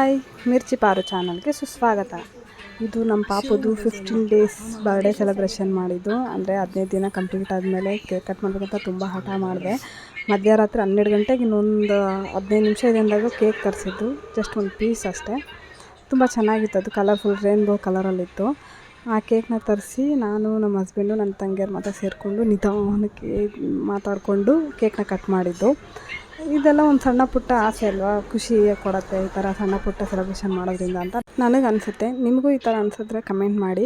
Hi ಮಿರ್ಚಿ ಪಾರು ಚಾನಲ್ಗೆ ಸುಸ್ವಾಗತ. ಇದು ನಮ್ಮ ಪಾಪುದು 15 ಡೇಸ್ ಬರ್ಡೇ ಸೆಲೆಬ್ರೇಷನ್ ಮಾಡಿದ್ದು. ಅಂದರೆ 15 ದಿನ ಕಂಪ್ಲೀಟ್ ಆದಮೇಲೆ ಕೇಕ್ ಕಟ್ ಮಾಡಬೇಕಂತ ತುಂಬ ಹಠ ಮಾಡಿದೆ. ಮಧ್ಯರಾತ್ರಿ 12 ಗಂಟೆಗೆ ಇನ್ನೊಂದು 15 ನಿಮಿಷ ಇದೆ ಅಂದಾಗ ಕೇಕ್ ತರಿಸಿದ್ದು. ಜಸ್ಟ್ ಒಂದು ಪೀಸ್ ಅಷ್ಟೇ. ತುಂಬ ಚೆನ್ನಾಗಿತ್ತು. ಅದು ಕಲರ್ಫುಲ್ ರೇನ್ಬೋ ಕಲರಲ್ಲಿತ್ತು. ಆ ಕೇಕ್ನ ತರಿಸಿ ನಾನು ನಮ್ಮ ಹಸ್ಬೆಂಡು ನನ್ನ ತಂಗಿಯರು ಮಾತ್ರ ಸೇರಿಕೊಂಡು ನಿಧಾನಕ್ಕೆ ಮಾತಾಡಿಕೊಂಡು ಕೇಕ್ನ ಕಟ್ ಮಾಡಿದ್ದು. ಇದೆಲ್ಲ ಒಂದು ಸಣ್ಣ ಪುಟ್ಟ ಆಸೆ ಅಲ್ವಾ, ಖುಷಿ ಕೊಡುತ್ತೆ ಈ ಥರ ಸಣ್ಣ ಪುಟ್ಟ ಸೆಲೆಬ್ರೇಷನ್ ಮಾಡೋದ್ರಿಂದ ಅಂತ ನನಗೆ ಅನಿಸುತ್ತೆ. ನಿಮಗೂ ಈ ಥರ ಅನಿಸಿದ್ರೆ ಕಮೆಂಟ್ ಮಾಡಿ.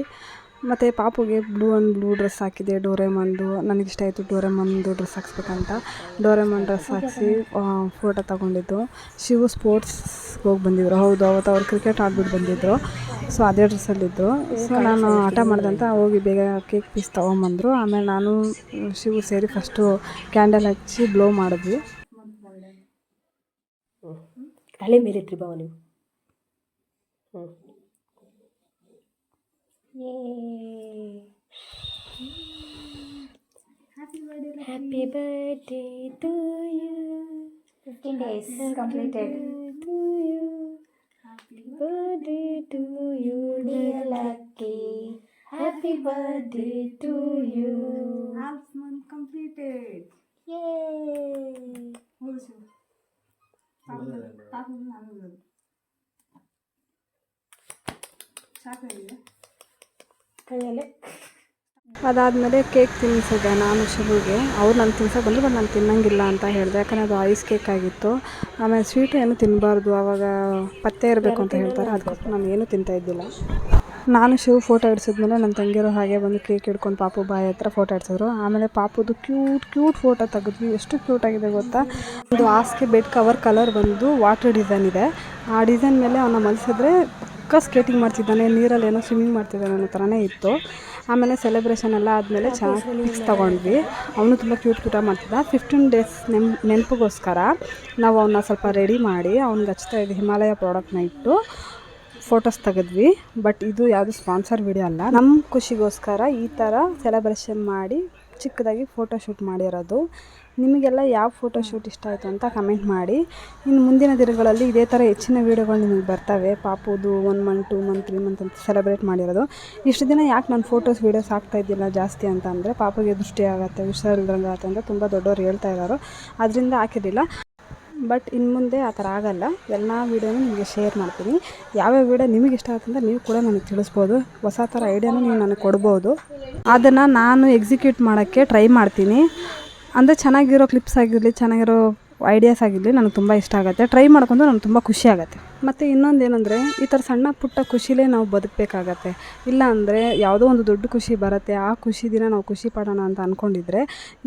ಮತ್ತು ಪಾಪುಗೆ ಬ್ಲೂ ಡ್ರೆಸ್ ಹಾಕಿದೆ ಡೋರೆಮಾನ್ದು. ನನಗಿಷ್ಟ ಆಯಿತು ಡೋರೆಮಾನ್ದು ಡ್ರೆಸ್ ಹಾಕ್ಸ್ಬೇಕಂತ. ಡೋರೆಮಾನ್ ಡ್ರೆಸ್ ಹಾಕಿಸಿ ಫೋಟೋ ತೊಗೊಂಡಿದ್ದು. ಶಿವು ಸ್ಪೋರ್ಟ್ಸ್ಗೆ ಹೋಗಿ ಬಂದಿದ್ರು. ಹೌದು, ಅವತ್ತು ಅವ್ರು ಕ್ರಿಕೆಟ್ ಆಡ್ಬಿಟ್ಟು ಬಂದಿದ್ದರು. ಸೊ ಅದೇ ಡ್ರೆಸ್ಸಲ್ಲಿದ್ದರು. ಸೊ ನಾನು ಹಠ ಮಾಡ್ದಂತ ಹೋಗಿ ಬೇಗ ಕೇಕ್ ಪೀಸ್ ತೊಗೊಂಬಂದರು. ಆಮೇಲೆ ನಾನು ಶಿವು ಸೇರಿ ಫಸ್ಟು ಕ್ಯಾಂಡಲ್ ಹಚ್ಚಿ ಬ್ಲೋ ಮಾಡಿದ್ವಿ. ತಲೆ ಮೇಲೆ ಇಟ್ರಿ ಬಾವ ನೀವು. Happy birthday to you. 15 days completed to you. Happy birthday to you dear Lucky. Happy birthday to you. Half month completed. Yay. Also. ಅದಾದಮೇಲೆ ಕೇಕ್ ತಿನ್ನಿಸಿದೆ ನಾನು ಶಿವುಗೆ. ಅವ್ರು ನಾನು ತಿನ್ಸೋಕೆ ಬಂದರು, ಬಟ್ ನಾನು ತಿನ್ನಂಗಿಲ್ಲ ಅಂತ ಹೇಳಿದೆ. ಯಾಕಂದರೆ ಅದು ಐಸ್ ಕೇಕ್ ಆಗಿತ್ತು. ಆಮೇಲೆ ಸ್ವೀಟು ಏನು ತಿನ್ನಬಾರ್ದು, ಆವಾಗ ಪತ್ತೆ ಇರಬೇಕು ಅಂತ ಹೇಳ್ತಾರೆ. ಅದಕ್ಕೋಸ್ಕರ ನಾನು ಏನೂ ತಿಂತಾಯಿದ್ದಿಲ್ಲ. ನಾನು ಶಿವು ಫೋಟೋ ಹಿಡಿಸಿದ್ಮೇಲೆ ನನ್ನ ತಂಗಿಯರು ಹಾಗೆ ಬಂದು ಕೇಕ್ ಹಿಡ್ಕೊಂಡು ಪಾಪು ಬಾಯಿ ಹತ್ರ ಫೋಟೋ ಹಿಡ್ಸಿದ್ರು. ಆಮೇಲೆ ಪಾಪುದು ಕ್ಯೂಟ್ ಫೋಟೋ ತೆಗೆದ್ವಿ. ಎಷ್ಟು ಕ್ಯೂಟಾಗಿದೆ ಗೊತ್ತಾ. ಇದು ಹಾಸಿಗೆ ಬೆಡ್ ಕವರ್ ಕಲರ್ ಬಂದು ವಾಟರ್ ಡಿಸೈನ್ ಇದೆ. ಆ ಡಿಸೈನ್ ಮೇಲೆ ಅವನ್ನ ಮಲಸಿದ್ರೆ ಪಕ್ಕ ಸ್ಕೇಟಿಂಗ್ ಮಾಡ್ತಿದ್ದಾನೆ, ನೀರಲ್ಲಿ ಏನೋ ಸ್ವಿಮ್ಮಿಂಗ್ ಮಾಡ್ತಿದ್ದಾನೆ ಅನ್ನೋ ಥರನೇ ಇತ್ತು. ಆಮೇಲೆ ಸೆಲೆಬ್ರೇಷನ್ ಎಲ್ಲ ಆದಮೇಲೆ ಚೆನ್ನಾಗಿ ಪಿಕ್ಸ್ ತೊಗೊಂಡ್ವಿ. ಅವನು ತುಂಬ ಕ್ಯೂಟಾಗಿ ಮಾಡ್ತಿದ್ದ. 15 ಡೇಸ್ ನೆನಪಿಗೋಸ್ಕರ ನಾವು ಅವನ್ನ ಸ್ವಲ್ಪ ರೆಡಿ ಮಾಡಿ ಅವ್ನಿಗೆ ಹಚ್ತಾ ಇದ್ವಿ. ಹಿಮಾಲಯ ಪ್ರಾಡಕ್ಟ್ನ ಇಟ್ಟು ಫೋಟೋಸ್ ತೆಗೆದ್ವಿ. ಬಟ್ ಇದು ಯಾವುದು ಸ್ಪಾನ್ಸರ್ ವಿಡಿಯೋ ಅಲ್ಲ, ನಮ್ಮ ಖುಷಿಗೋಸ್ಕರ ಈ ಥರ ಸೆಲೆಬ್ರೇಷನ್ ಮಾಡಿ ಚಿಕ್ಕದಾಗಿ ಫೋಟೋ ಶೂಟ್ ಮಾಡಿರೋದು. ನಿಮಗೆಲ್ಲ ಯಾವ ಫೋಟೋ ಶೂಟ್ ಇಷ್ಟ ಆಯಿತು ಅಂತ ಕಮೆಂಟ್ ಮಾಡಿ. ಇನ್ನು ಮುಂದಿನ ದಿನಗಳಲ್ಲಿ ಇದೇ ಥರ ಹೆಚ್ಚಿನ ವೀಡಿಯೋಗಳು ನಿಮಗೆ ಬರ್ತವೆ. ಪಾಪುದು 1 ಮಂತ್ 2 ಮಂತ್ 3 ಮಂತ್ ಅಂತ ಸೆಲೆಬ್ರೇಟ್ ಮಾಡಿರೋದು. ಇಷ್ಟು ದಿನ ಯಾಕೆ ನಾನು ಫೋಟೋಸ್ ವೀಡಿಯೋಸ್ ಹಾಕ್ತಾಯಿದ್ದಿಲ್ಲ ಜಾಸ್ತಿ ಅಂತ ಅಂದರೆ ಪಾಪುಗೆ ದೃಷ್ಟಿ ಆಗುತ್ತೆ, ಹುಷಾರಿಲ್ದಂಗೆ ಆಗುತ್ತೆ ಅಂತ ತುಂಬ ದೊಡ್ಡವ್ರು ಹೇಳ್ತಾ ಇರೋರು. ಅದರಿಂದ ಹಾಕಿರಲಿಲ್ಲ. ಬಟ್ ಇನ್ನು ಮುಂದೆ ಆ ಥರ ಆಗೋಲ್ಲ. ಎಲ್ಲ ವೀಡಿಯೋನೂ ನಿಮಗೆ ಶೇರ್ ಮಾಡ್ತೀನಿ. ಯಾವ್ಯಾವ ವೀಡಿಯೋ ನಿಮಗೆ ಇಷ್ಟ ಆಗುತ್ತೆ ಅಂತ ನೀವು ಕೂಡ ನನಗೆ ತಿಳಿಸ್ಬೋದು. ಹೊಸ ಥರ ಐಡಿಯಾನೂ ನೀವು ನನಗೆ ಕೊಡ್ಬೋದು. ಅದನ್ನು ನಾನು ಎಕ್ಸಿಕ್ಯೂಟ್ ಮಾಡೋಕ್ಕೆ ಟ್ರೈ ಮಾಡ್ತೀನಿ. ಅಂದರೆ ಚೆನ್ನಾಗಿರೋ ಕ್ಲಿಪ್ಸ್ ಆಗಿರಲಿ, ಚೆನ್ನಾಗಿರೋ ಐಡಿಯಾಸ್ ಆಗಿರಲಿ, ನನಗೆ ತುಂಬ ಇಷ್ಟ ಆಗುತ್ತೆ. ಟ್ರೈ ಮಾಡ್ಕೊಂಡು ನನಗೆ ತುಂಬ ಖುಷಿ ಆಗುತ್ತೆ. ಮತ್ತು ಇನ್ನೊಂದು ಏನಂದರೆ ಈ ಥರ ಸಣ್ಣ ಪುಟ್ಟ ಖುಷಿಲೇ ನಾವು ಬದುಕಬೇಕಾಗತ್ತೆ. ಇಲ್ಲ ಅಂದರೆ ಯಾವುದೋ ಒಂದು ದೊಡ್ಡ ಖುಷಿ ಬರುತ್ತೆ, ಆ ಖುಷಿ ದಿನ ನಾವು ಖುಷಿ ಪಡೋಣ ಅಂತ ಅಂದ್ಕೊಂಡಿದ್ರೆ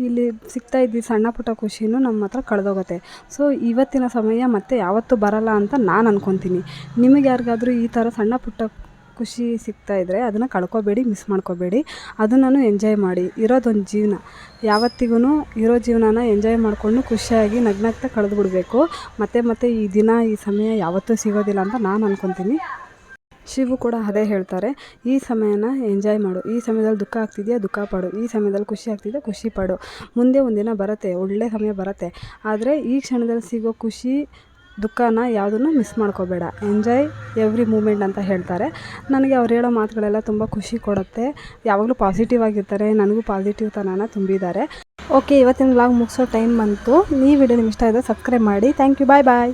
ಇಲ್ಲಿ ಸಿಗ್ತಾ ಇದ್ದ ಸಣ್ಣ ಪುಟ್ಟ ಖುಷಿನೂ ನಮ್ಮ ಹತ್ರ ಕಳೆದೋಗುತ್ತೆ. ಸೊ ಇವತ್ತಿನ ಸಮಯ ಮತ್ತೆ ಯಾವತ್ತೂ ಬರಲ್ಲ ಅಂತ ನಾನು ಅಂದ್ಕೊತೀನಿ. ನಿಮಗೆ ಯಾರಿಗಾದರೂ ಈ ಥರ ಸಣ್ಣ ಪುಟ್ಟ ಖುಷಿ ಸಿಗ್ತಾಯಿದ್ರೆ ಅದನ್ನು ಕಳ್ಕೊಬೇಡಿ, ಮಿಸ್ ಮಾಡ್ಕೋಬೇಡಿ. ಅದನ್ನು ಎಂಜಾಯ್ ಮಾಡಿ. ಇರೋದೊಂದು ಜೀವನ, ಯಾವತ್ತಿಗೂ ಇರೋ ಜೀವನನ ಎಂಜಾಯ್ ಮಾಡಿಕೊಂಡು ಖುಷಿಯಾಗಿ ನಗ್ನಗ್ತಾ ಕಳೆದು ಬಿಡಬೇಕು. ಮತ್ತೆ ಈ ದಿನ ಈ ಸಮಯ ಯಾವತ್ತೂ ಸಿಗೋದಿಲ್ಲ ಅಂತ ನಾನು ಅಂದ್ಕೊತೀನಿ. ಶಿವು ಕೂಡ ಅದೇ ಹೇಳ್ತಾರೆ, ಈ ಸಮಯನ ಎಂಜಾಯ್ ಮಾಡು. ಈ ಸಮಯದಲ್ಲಿ ದುಃಖ ಆಗ್ತಿದೆಯಾ, ದುಃಖ ಪಡು. ಈ ಸಮಯದಲ್ಲಿ ಖುಷಿ ಆಗ್ತಿದೆಯಾ, ಖುಷಿ ಪಡು. ಮುಂದೆ ಒಂದಿನ ಬರುತ್ತೆ, ಒಳ್ಳೆ ಸಮಯ ಬರುತ್ತೆ. ಆದರೆ ಈ ಕ್ಷಣದಲ್ಲಿ ಸಿಗೋ ಖುಷಿ ದುಃಖನ ಯಾವುದನ್ನು ಮಿಸ್ ಮಾಡ್ಕೋಬೇಡ. ಎಂಜಾಯ್ ಎವ್ರಿ ಮೂಮೆಂಟ್ ಅಂತ ಹೇಳ್ತಾರೆ. ನನಗೆ ಅವ್ರು ಹೇಳೋ ಮಾತುಗಳೆಲ್ಲ ತುಂಬ ಖುಷಿ ಕೊಡುತ್ತೆ. ಯಾವಾಗಲೂ ಪಾಸಿಟಿವ್ ಆಗಿರ್ತಾರೆ. ನನಗೂ ಪಾಸಿಟಿವ್ ತನನ ತುಂಬಿದ್ದಾರೆ. ಓಕೆ, ಇವತ್ತಿನ ವ್ಲಾಗ್ ಮುಗಿಸೋ ಟೈಮ್ ಬಂತು. ಈ ವಿಡಿಯೋ ನಿಮ್ಗೆ ಇಷ್ಟ ಆದರೆ ಸಬ್ಸ್ಕ್ರೈಬ್ ಮಾಡಿ. Thank you. ಬಾಯ್.